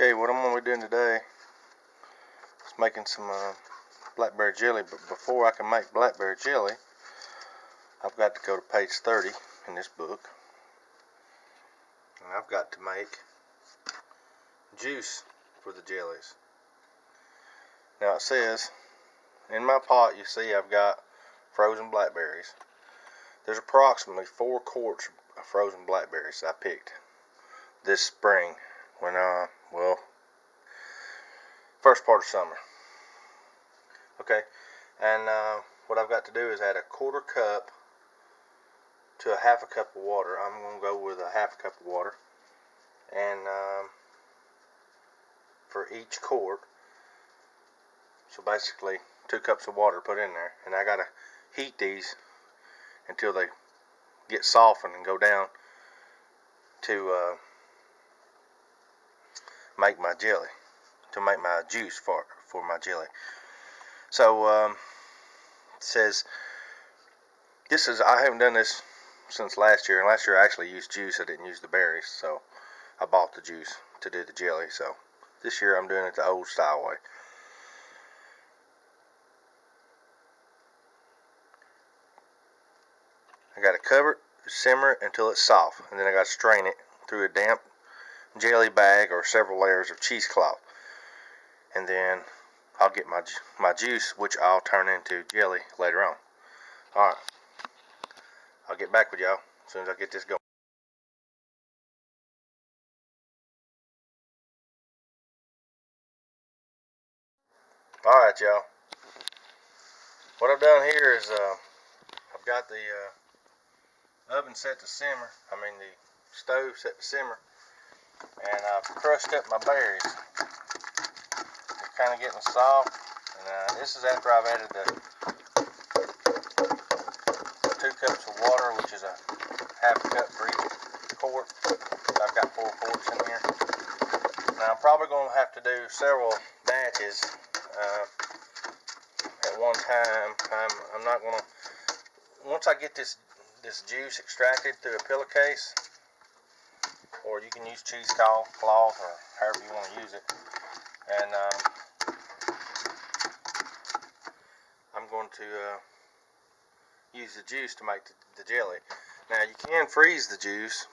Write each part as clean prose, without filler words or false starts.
Okay, what I'm going to be doing today is making some blackberry jelly, but before I can make blackberry jelly, I've got to go to page 30 in this book, and I've got to make juice for the jellies. Now it says, in my pot you see I've got frozen blackberries. There's approximately 4 quarts of frozen blackberries I picked this spring when, first part of summer. Okay, and what I've got to do is add a 1/4 cup to a 1/2 cup of water. I'm going to go with a 1/2 cup of water, and for each quart, so basically 2 cups of water put in there, and I got to heat these until they get softened and go down to make my jelly, to make my juice for my jelly. So it says, I haven't done this since last year, and last year I actually used juice. I didn't use the berries, so I bought the juice to do the jelly. So this year I'm doing it the old style way. I got to cover it, simmer it until it's soft, and then I got to strain it through a damp jelly bag or several layers of cheesecloth, and then I'll get my juice, which I'll turn into jelly later on. Alright, I'll get back with y'all as soon as I get this going. Alright, y'all, what I've done here is I've got the oven set to simmer, the stove set to simmer, and I've crushed up my berries. They're kind of getting soft, and this is after I've added the 2 cups of water, which is a 1/2 cup for each quart. So I've got 4 quarts in here. Now I'm probably going to have to do several batches at one time. I'm not going to, once I get this juice extracted through a pillowcase, or you can use cheesecloth or however you want to use it, and I'm going to use the juice to make the jelly. Now you can freeze the juice,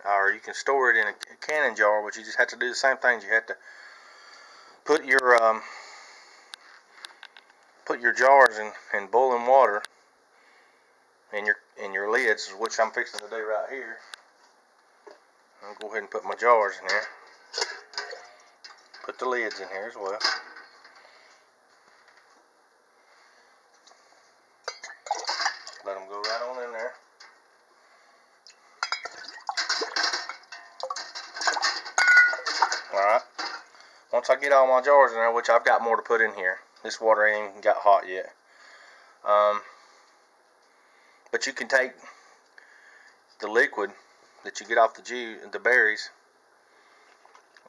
or you can store it in a canning jar, but you just have to do the same things. You have to put your jars in boiling water in your lids, which I'm fixing to do right here. I'll go ahead and put my jars in here. Put the lids in here as well. Let them go right on in there. Alright. Once I get all my jars in there, which I've got more to put in here. This water ain't even got hot yet. But you can take the liquid that you get off the berries,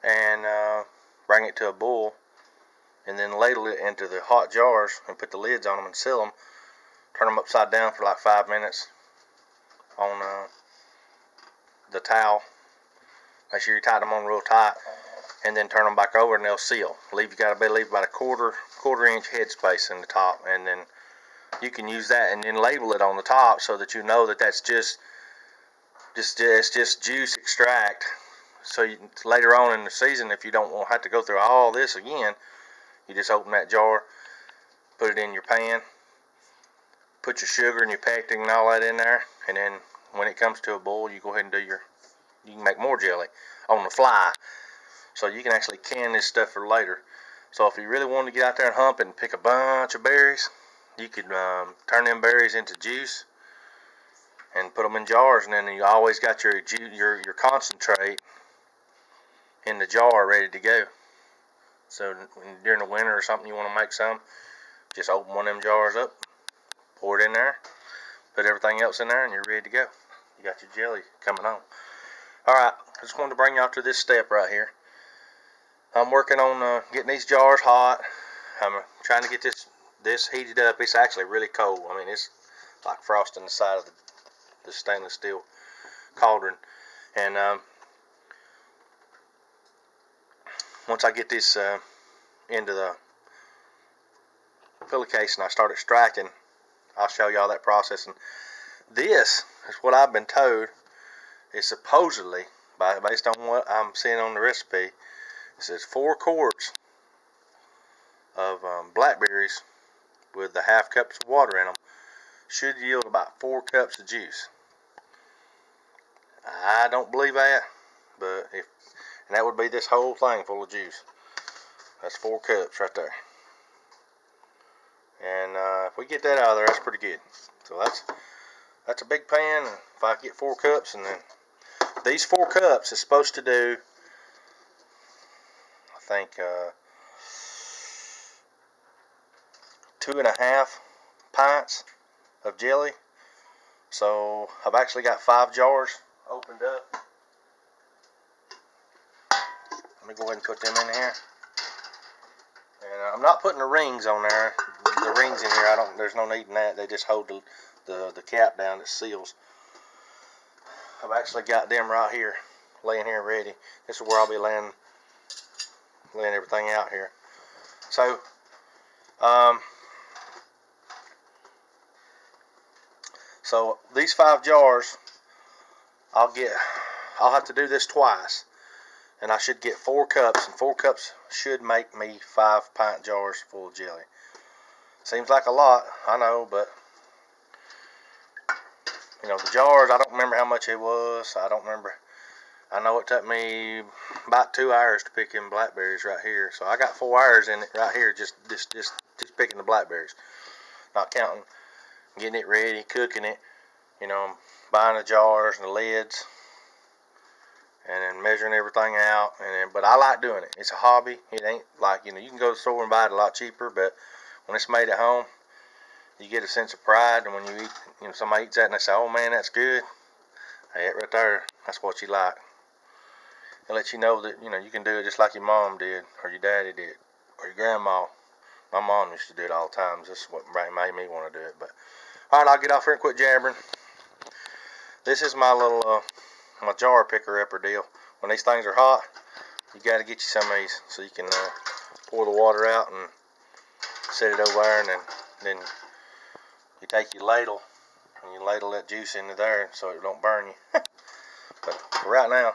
and bring it to a boil, and then ladle it into the hot jars and put the lids on them and seal them. Turn them upside down for like 5 minutes on the towel. Make sure you tie them on real tight, and then turn them back over and they'll seal. You got to leave about a quarter inch head space in the top, and then you can use that and then label it on the top so that you know that that's just juice extract. So later on in the season, if you don't want to have to go through all this again, you just open that jar, put it in your pan, put your sugar and your pectin and all that in there, and then when it comes to a boil, you go ahead and you can make more jelly on the fly. So you can actually can this stuff for later. So if you really want to get out there and hump and pick a bunch of berries, you could turn them berries into juice and put them in jars, and then you always got your concentrate in the jar ready to go. So during the winter or something, you want to make some, just open one of them jars up, pour it in there, put everything else in there, and you're ready to go. You got your jelly coming on. Alright, I just wanted to bring y'all to this step right here. I'm working on getting these jars hot. I'm trying to get this heated up. It's actually really cold. It's like frosting the side of the stainless steel cauldron. And once I get this into the pillowcase and I start extracting, I'll show y'all that process. And this is what I've been told is supposedly, based on what I'm seeing on the recipe, it says 4 quarts of blackberries with the half cups of water in them should yield about 4 cups of juice. I don't believe that, but and that would be this whole thing full of juice. That's 4 cups right there. And if we get that out of there, that's pretty good. So that's a big pan. And if I get 4 cups, and then these 4 cups is supposed to do, I think, 2.5 pints of jelly. So I've actually got 5 jars opened up. Let me go ahead and put them in here. And I'm not putting the rings on there. The rings in here, there's no need in that. They just hold the cap down that seals. I've actually got them right here, laying here ready. This is where I'll be laying everything out here. So, so these 5 jars, I'll have to do this twice, and I should get 4 cups, and 4 cups should make me 5 pint jars full of jelly. Seems like a lot, I know, but you know, the jars, I don't remember how much it was. I don't remember. I know it took me about 2 hours to pick in blackberries right here. So I got 4 hours in it right here, just picking the blackberries, not counting getting it ready, cooking it, you know, buying the jars and the lids, and then measuring everything out. But I like doing it. It's a hobby. It ain't like, you know, you can go to the store and buy it a lot cheaper, but when it's made at home, you get a sense of pride. And when you eat, you know, somebody eats that and they say, "Oh man, that's good." Hey, it right there, that's what you like. It lets you know that, you know, you can do it just like your mom did, or your daddy did, or your grandma. My mom used to do it all the time. This is what made me want to do it. But all right, I'll get off here and quit jabbering. This is my little my jar picker upper deal. When these things are hot, you got to get you some of these so you can pour the water out and set it over there, and then you take your ladle and you ladle that juice into there so it don't burn you. But for right now,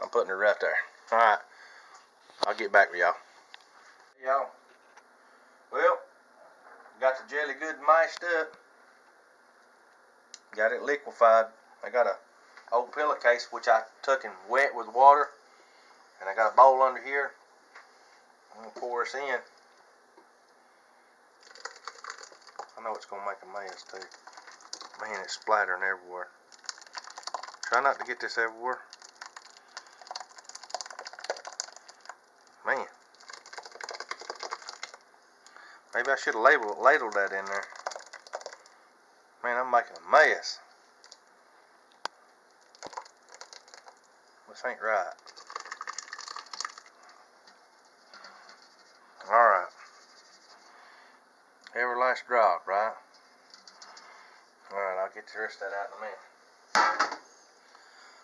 I'm putting it right there. All right, I'll get back with y'all. Hey, y'all. Well, got the jelly good mashed up. Got it liquefied. I got a old pillowcase which I took and wet with water, and I got a bowl under here. I'm gonna pour this in. I know it's gonna make a mess too. Man, it's splattering everywhere. Try not to get this everywhere. Man, maybe I should have ladled that in there. Man, I'm making a mess. This ain't right. Alright. Every last drop, right? Alright, I'll get the rest of that out in a minute.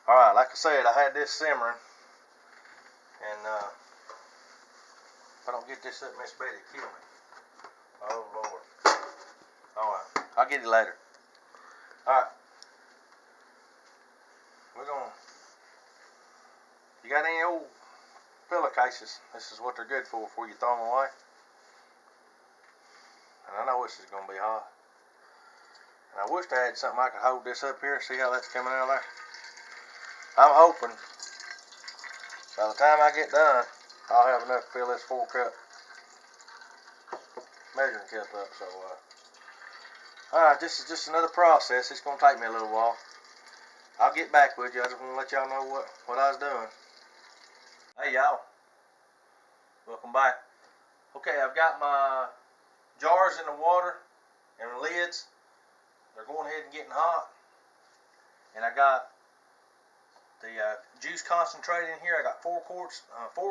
Alright, like I said, I had this simmering. And if I don't get this up, Miss Betty will kill me. Oh, Lord. Alright, I'll get it later. Alright. You got any old pillowcases? This is what they're good for before you throw them away. And I know this is going to be hot. And I wish I had something I could hold this up here and see how that's coming out of there. I'm hoping by the time I get done, I'll have enough to fill this 4 cup measuring cup up. So, alright, this is just another process. It's going to take me a little while. I'll get back with you. I just want to let y'all know what I was doing. Hey, y'all. Welcome back. Okay, I've got my jars in the water and the lids. They're going ahead and getting hot. And I got the juice concentrate in here. I got 4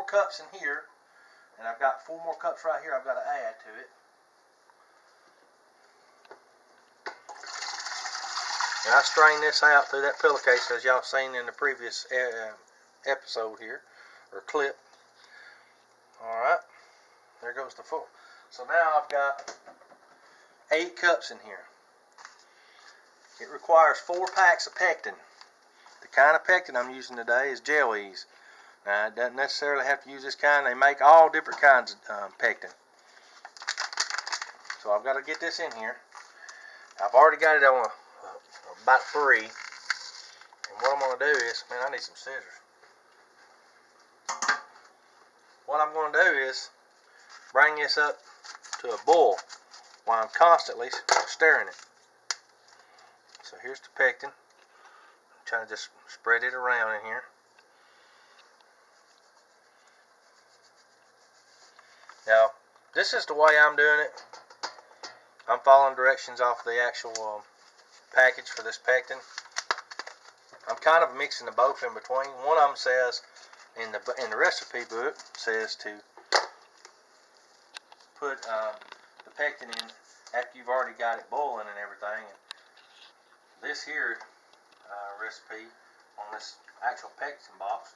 cups in here. And I've got 4 more cups right here I've got to add to it. And I strained this out through that pillowcase as y'all seen in the previous episode here, or clip. there goes the 4. So now I've got 8 cups in here. It requires 4 packs of pectin. The kind of pectin I'm using today is Gel Ease. Now, it doesn't necessarily have to use this kind. They make all different kinds of pectin. So I've got to get this in here. I've already got it on about 3. And what I'm going to do is, man, I need some scissors. What I'm going to do is bring this up to a boil while I'm constantly stirring it. So here's the pectin. I'm trying to just spread it around in here. Now, this is the way I'm doing it. I'm following directions off the actual package for this pectin. I'm kind of mixing the both in between. One of them says, in the recipe book, says to put the pectin in after you've already got it boiling and everything. And this here recipe on this actual pectin box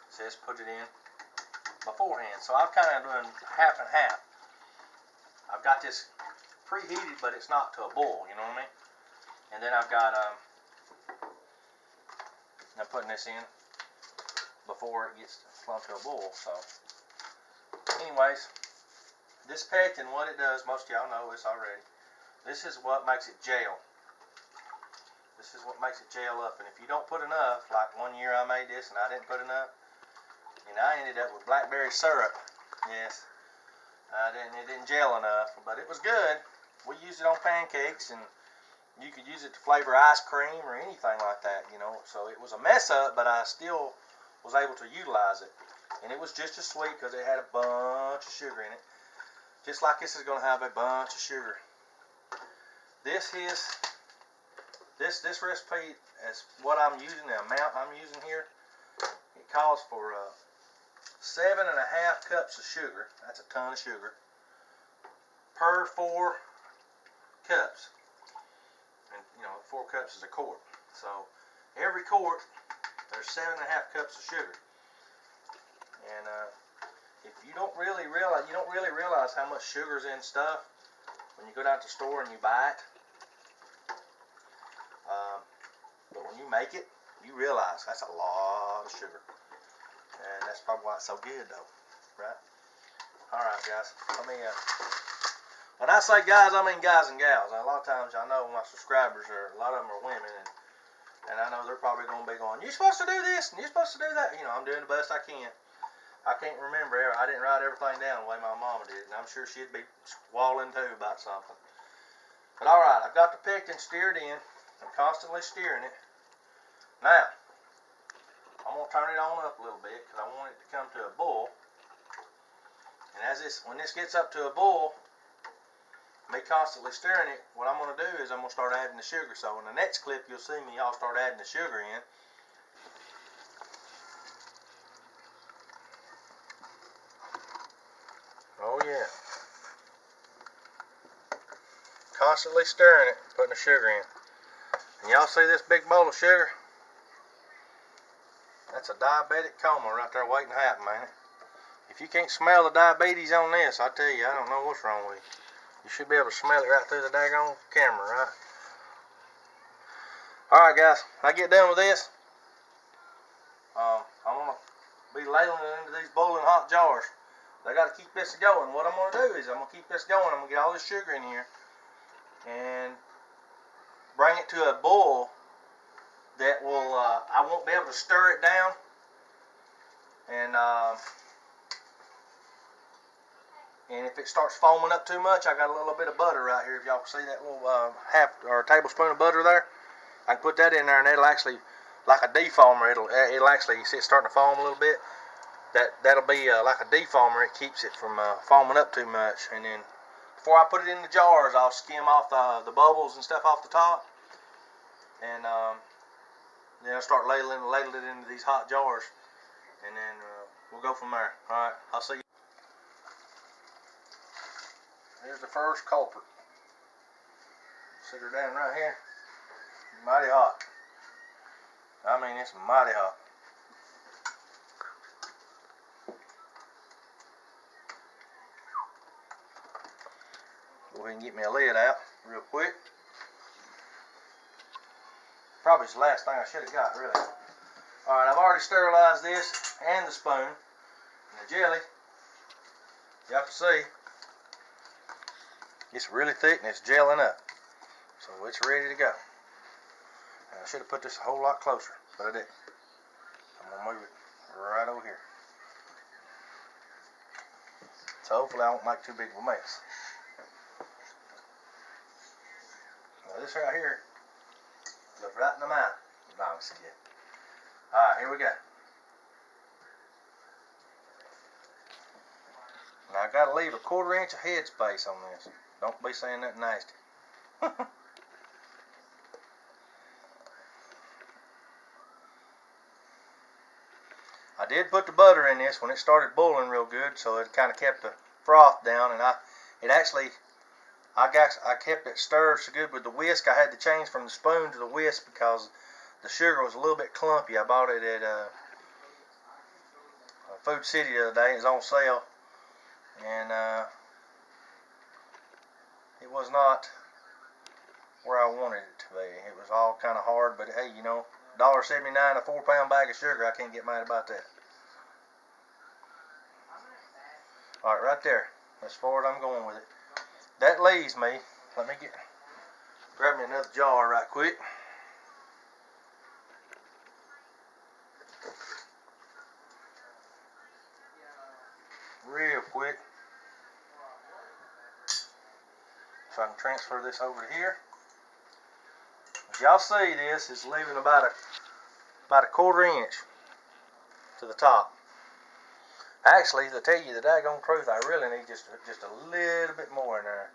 says put it in beforehand. So I'm kind of doing half and half. I've got this preheated, but it's not to a boil, you know what I mean? And then I've got I'm putting this in before it gets slumped to a boil. So anyways, this pectin, what it does, most of y'all know this already, this is what makes it gel. This is what makes it gel up. And if you don't put enough, like one year I made this and I didn't put enough, and I ended up with blackberry syrup. Yes, it didn't gel enough, but it was good. We used it on pancakes, and you could use it to flavor ice cream or anything like that, you know. So it was a mess up, but I still was able to utilize it. And it was just as sweet because it had a bunch of sugar in it. Just like this is going to have a bunch of sugar. This recipe is what I'm using, the amount I'm using here. It calls for 7.5 cups of sugar. That's a ton of sugar. Per 4 cups. And you know, 4 cups is a quart. So every quart, there's 7.5 cups of sugar. And if you don't really realize how much sugar's in stuff when you go down to the store and you buy it. But when you make it, you realize that's a lot of sugar. And that's probably why it's so good, though. Right? Alright, guys. Let me, when I say guys, I mean guys and gals. A lot of times I know my subscribers a lot of them are women. And I know they're probably going to be going, you're supposed to do this and you're supposed to do that. You know, I'm doing the best I can. I can't remember. I didn't write everything down the way my mama did. And I'm sure she'd be squalling too about something. But alright, I've got the pectin stirred in. I'm constantly steering it. Now, I'm going to turn it on up a little bit because I want it to come to a boil. And when this gets up to a boil, me constantly stirring it, what I'm going to do is I'm going to start adding the sugar. So in the next clip, you'll see me, I'll start adding the sugar in. Oh yeah. Constantly stirring it, putting the sugar in. And y'all see this big bowl of sugar? That's a diabetic coma right there waiting to happen, man. If you can't smell the diabetes on this, I tell you, I don't know what's wrong with you. You should be able to smell it right through the daggone camera, right? Alright, guys, when I get done with this, I'm going to be ladling it into these boiling hot jars. I got to keep this going. What I'm going to do is I'm going to keep this going. I'm going to get all this sugar in here and bring it to a boil that will, I won't be able to stir it down. And if it starts foaming up too much, I got a little bit of butter right here. If y'all can see that little half or tablespoon of butter there, I can put that in there, and it'll actually, like a defoamer, it'll actually, you see it starting to foam a little bit. That'll be like a defoamer. It keeps it from foaming up too much. And then before I put it in the jars, I'll skim off the bubbles and stuff off the top, and then I'll start ladling it into these hot jars, and then we'll go from there. All right, I'll see you. Here's the first culprit. Sit her down right here. Mighty hot. I mean, it's mighty hot. Go ahead and get me a lid out real quick. Probably it's the last thing I should have got, really. Alright, I've already sterilized this and the spoon. And the jelly, y'all can see, it's really thick and it's gelling up. So it's ready to go. And I should have put this a whole lot closer, but I didn't. I'm going to move it right over here. So hopefully I won't make too big of a mess. Now this right here goes right in the mouth. No, I'm just kidding. Alright, here we go. Now I gotta leave a 1/4 inch of head space on this. Don't be saying nothing nasty. I did put the butter in this when it started boiling real good, so it kind of kept the froth down, and I kept it stirred so good with the whisk. I had to change from the spoon to the whisk because the sugar was a little bit clumpy. I bought it at Food City the other day. It was on sale, and it was not where I wanted it to be. It was all kind of hard, but hey, you know, $1.79 a 4-pound bag of sugar. I can't get mad about that. All right, right there. As far as I'm going with it. That leaves me. Let me grab me another jar right quick. Real quick. So I can transfer this over to here. As y'all see, this is leaving about a 1/4 inch to the top. Actually, to tell you the daggone truth, I really need just a little bit more in there.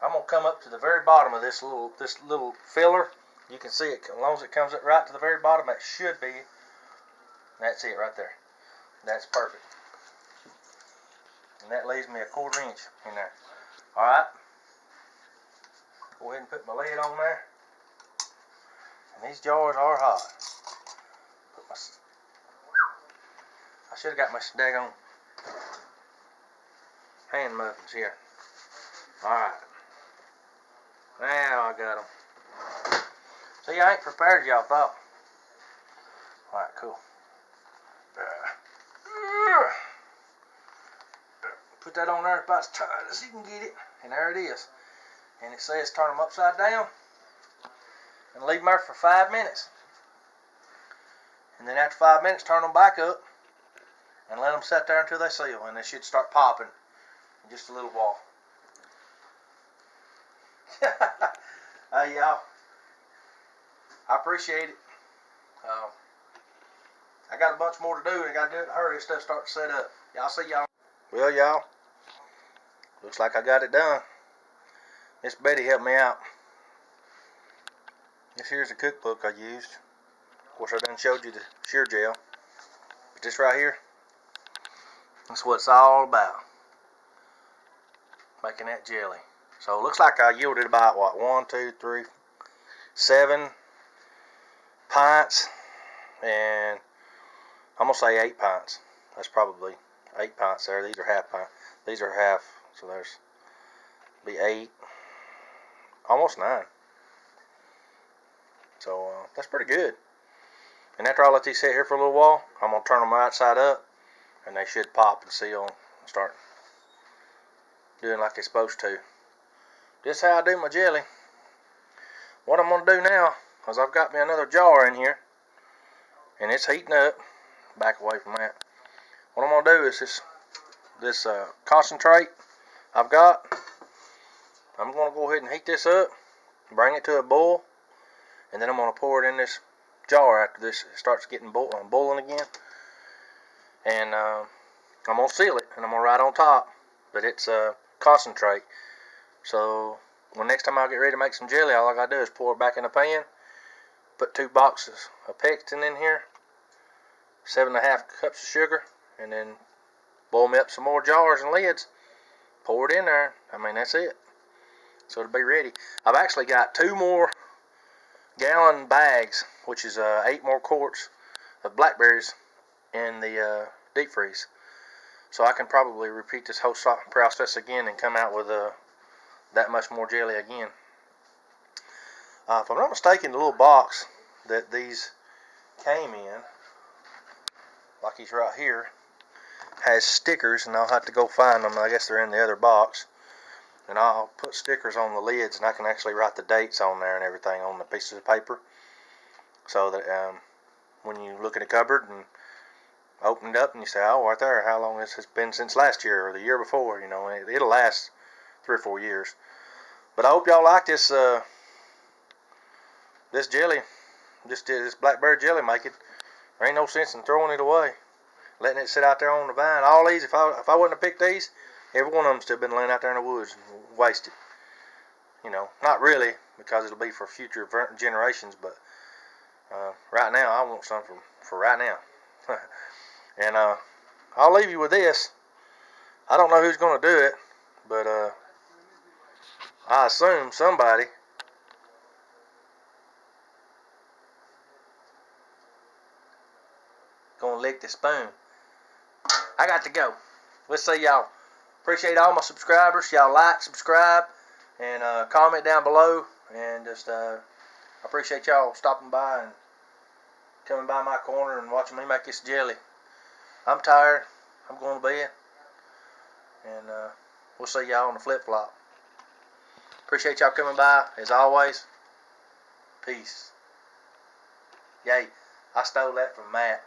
I'm gonna come up to the very bottom of this little filler. You can see it as long as it comes up right to the very bottom. That should be. That's it right there. That's perfect. And that leaves me a 1/4 inch in there. All right. Go ahead and put my lid on there. And these jars are hot. I should have got my daggone hand muffins here. Alright. Now I got them. See, I ain't prepared as y'all thought. Alright, cool. Put that on there about as tight as you can get it. And there it is. And it says turn them upside down. And leave them there for 5 minutes. And then after 5 minutes, turn them back up. And let them sit there until they seal. And they should start popping in just a little while. Hey, y'all. I appreciate it. I got a bunch more to do, and I got to do it in a hurry. Stuff start to set up. Y'all see y'all. Well, y'all, looks like I got it done. Miss Betty helped me out. This here's the cookbook I used. Of course, I done showed you the shear gel. But this right here, that's what it's all about. Making that jelly. So it looks like I yielded about, what, 1, 2, 3, 7 pints. And I'm going to say 8 pints. That's probably 8 pints there. These are half pints. These are half. So there's be 8. Almost 9. So that's pretty good. And after I let these sit here for a little while, I'm going to turn them right side up. And they should pop and seal and start doing like they're supposed to. This is how I do my jelly. What I'm going to do now is I've got me another jar in here. And it's heating up. Back away from that. What I'm going to do is this concentrate I've got. I'm going to go ahead and heat this up. Bring it to a boil. And then I'm going to pour it in this jar after this starts getting boiling again. And I'm going to seal it. And I'm going to write on top that it's concentrate. So when next time I get ready to make some jelly, all I got to do is pour it back in a pan. Put 2 boxes of pectin in here. 7.5 cups of sugar. And then boil me up some more jars and lids. Pour it in there. I mean, that's it. So it'll be ready. I've actually got 2 more gallon bags, which is 8 more quarts of blackberries in the deep freeze. So I can probably repeat this whole process again and come out with that much more jelly again. If I'm not mistaken, the little box that these came in, like he's right here, has stickers, and I'll have to go find them. I guess they're in the other box. And I'll put stickers on the lids, and I can actually write the dates on there and everything on the pieces of paper, so that when you look in the cupboard and open it up and you say, oh, right there, how long this has been since last year or the year before, you know, it'll last 3 or 4 years. But I hope y'all like this this jelly, this blackberry jelly making. There ain't no sense in throwing it away, letting it sit out there on the vine. All these, if I wouldn't have picked these, every one of them still been laying out there in the woods, wasted. You know, not really, because it'll be for future generations, but right now I want some for right now. And I'll leave you with this. I don't know who's going to do it, but I assume somebody going to lick the spoon. I got to go. Let's see y'all. Appreciate all my subscribers. Y'all like, subscribe, and comment down below. And just I appreciate y'all stopping by and coming by my corner and watching me make this jelly. I'm tired. I'm going to bed. And we'll see y'all on the flip-flop. Appreciate y'all coming by, as always. Peace. Yay. I stole that from Matt.